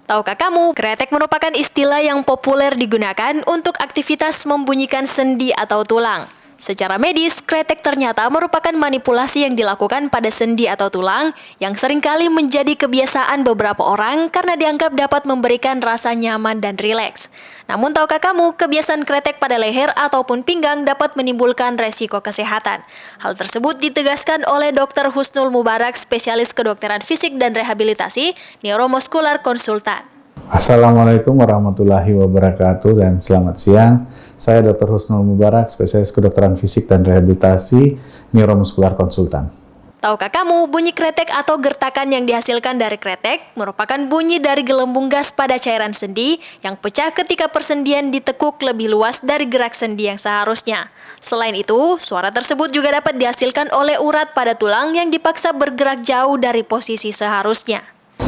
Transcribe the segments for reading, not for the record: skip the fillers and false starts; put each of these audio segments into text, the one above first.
Tahukah kamu, kretek merupakan istilah yang populer digunakan untuk aktivitas membunyikan sendi atau tulang. Secara medis, kretek ternyata merupakan manipulasi yang dilakukan pada sendi atau tulang yang seringkali menjadi kebiasaan beberapa orang karena dianggap dapat memberikan rasa nyaman dan rileks. Namun tahukah kamu, kebiasaan kretek pada leher ataupun pinggang dapat menimbulkan resiko kesehatan. Hal tersebut ditegaskan oleh Dr. Husnul Mubarak, spesialis kedokteran fisik dan rehabilitasi, neuromuskular konsultan. Assalamualaikum warahmatullahi wabarakatuh dan selamat siang. Saya Dr. Husnul Mubarak, spesialis kedokteran fisik dan rehabilitasi, neuromuskular konsultan. Tahukah kamu, bunyi kretek atau gertakan yang dihasilkan dari kretek merupakan bunyi dari gelembung gas pada cairan sendi yang pecah ketika persendian ditekuk lebih luas dari gerak sendi yang seharusnya. Selain itu, suara tersebut juga dapat dihasilkan oleh urat pada tulang yang dipaksa bergerak jauh dari posisi seharusnya.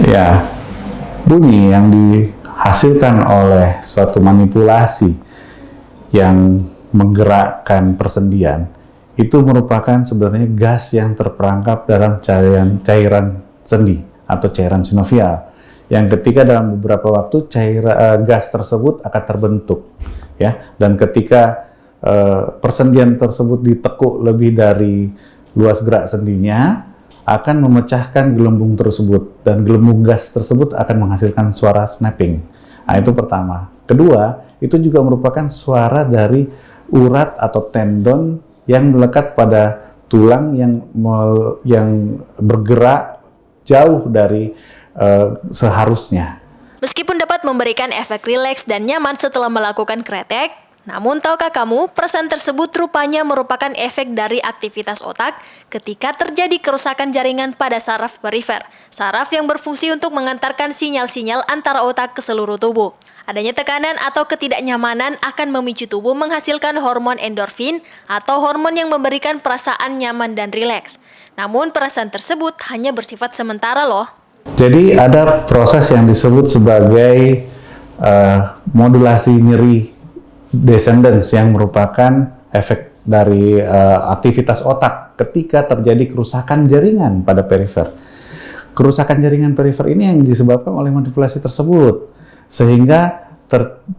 Ya, bunyi yang dihasilkan oleh suatu manipulasi yang menggerakkan persendian itu merupakan sebenarnya gas yang terperangkap dalam cairan sendi atau cairan sinovial yang ketika dalam beberapa waktu gas tersebut akan terbentuk, ya, dan ketika persendian tersebut ditekuk lebih dari luas gerak sendinya akan memecahkan gelembung tersebut, dan gelembung gas tersebut akan menghasilkan suara snapping. Nah, itu pertama. Kedua, itu juga merupakan suara dari urat atau tendon yang melekat pada tulang yang bergerak jauh dari seharusnya. Meskipun dapat memberikan efek rileks dan nyaman setelah melakukan kretek, namun tahukah kamu, perasaan tersebut rupanya merupakan efek dari aktivitas otak ketika terjadi kerusakan jaringan pada saraf perifer, saraf yang berfungsi untuk mengantarkan sinyal-sinyal antara otak ke seluruh tubuh. Adanya tekanan atau ketidaknyamanan akan memicu tubuh menghasilkan hormon endorfin atau hormon yang memberikan perasaan nyaman dan rileks. Namun perasaan tersebut hanya bersifat sementara loh. Jadi ada proses yang disebut sebagai modulasi nyeri descendens yang merupakan efek dari aktivitas otak ketika terjadi kerusakan jaringan pada perifer. Kerusakan jaringan perifer ini yang disebabkan oleh manipulasi tersebut, sehingga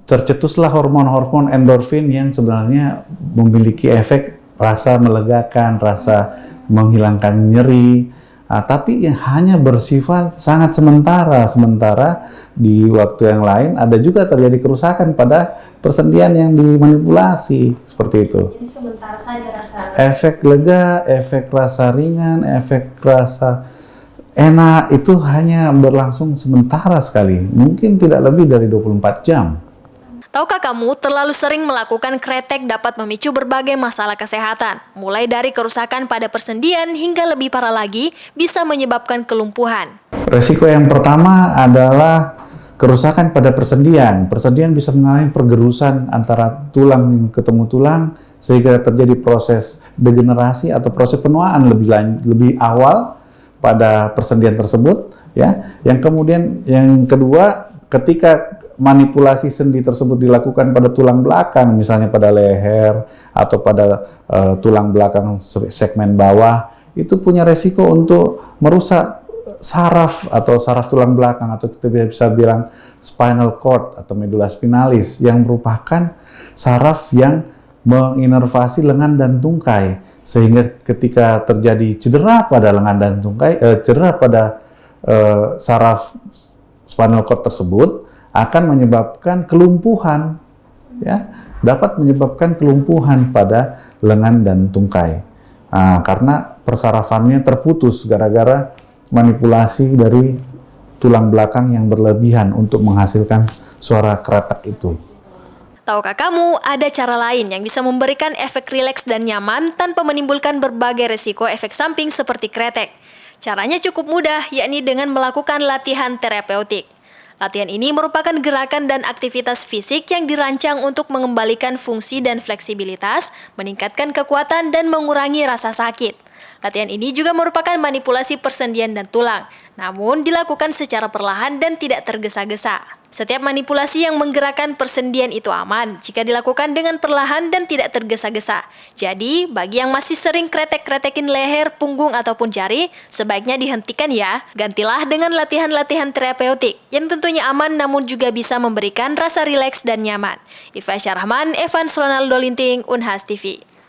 tercetuslah hormon-hormon endorfin yang sebenarnya memiliki efek rasa melegakan, rasa menghilangkan nyeri, tapi yang hanya bersifat sangat sementara. Sementara di waktu yang lain ada juga terjadi kerusakan pada persendian yang dimanipulasi, seperti itu. Jadi sementara saja rasa. Efek lega, efek rasa ringan, efek rasa enak itu hanya berlangsung sementara sekali, mungkin tidak lebih dari 24 jam. Tahukah kamu, terlalu sering melakukan kretek dapat memicu berbagai masalah kesehatan, mulai dari kerusakan pada persendian hingga lebih parah lagi bisa menyebabkan kelumpuhan. Resiko yang pertama adalah kerusakan pada persendian. Persendian bisa mengalami pergerusan antara tulang ketemu tulang sehingga terjadi proses degenerasi atau proses penuaan lebih awal pada persendian tersebut, ya. Yang kemudian yang kedua, ketika manipulasi sendi tersebut dilakukan pada tulang belakang, misalnya pada leher atau pada tulang belakang segmen bawah, itu punya resiko untuk merusak saraf atau saraf tulang belakang, atau kita bisa bilang spinal cord atau medula spinalis, yang merupakan saraf yang menginervasi lengan dan tungkai, sehingga ketika terjadi cedera pada lengan dan tungkai, cedera pada saraf spinal cord tersebut akan menyebabkan kelumpuhan, ya, dapat menyebabkan kelumpuhan pada lengan dan tungkai, karena persarafannya terputus gara-gara manipulasi dari tulang belakang yang berlebihan untuk menghasilkan suara kretek itu. Tahukah kamu, ada cara lain yang bisa memberikan efek rileks dan nyaman tanpa menimbulkan berbagai resiko efek samping seperti kretek. Caranya cukup mudah, yakni dengan melakukan latihan terapeutik. Latihan ini merupakan gerakan dan aktivitas fisik yang dirancang untuk mengembalikan fungsi dan fleksibilitas, meningkatkan kekuatan dan mengurangi rasa sakit. Latihan ini juga merupakan manipulasi persendian dan tulang, namun dilakukan secara perlahan dan tidak tergesa-gesa. Setiap manipulasi yang menggerakkan persendian itu aman jika dilakukan dengan perlahan dan tidak tergesa-gesa. Jadi, bagi yang masih sering kretek-kretekin leher, punggung, ataupun jari, sebaiknya dihentikan ya. Gantilah dengan latihan-latihan terapeutik yang tentunya aman namun juga bisa memberikan rasa rileks dan nyaman. Iva Syarahman, Evans Ronaldo Linting, Unhas TV.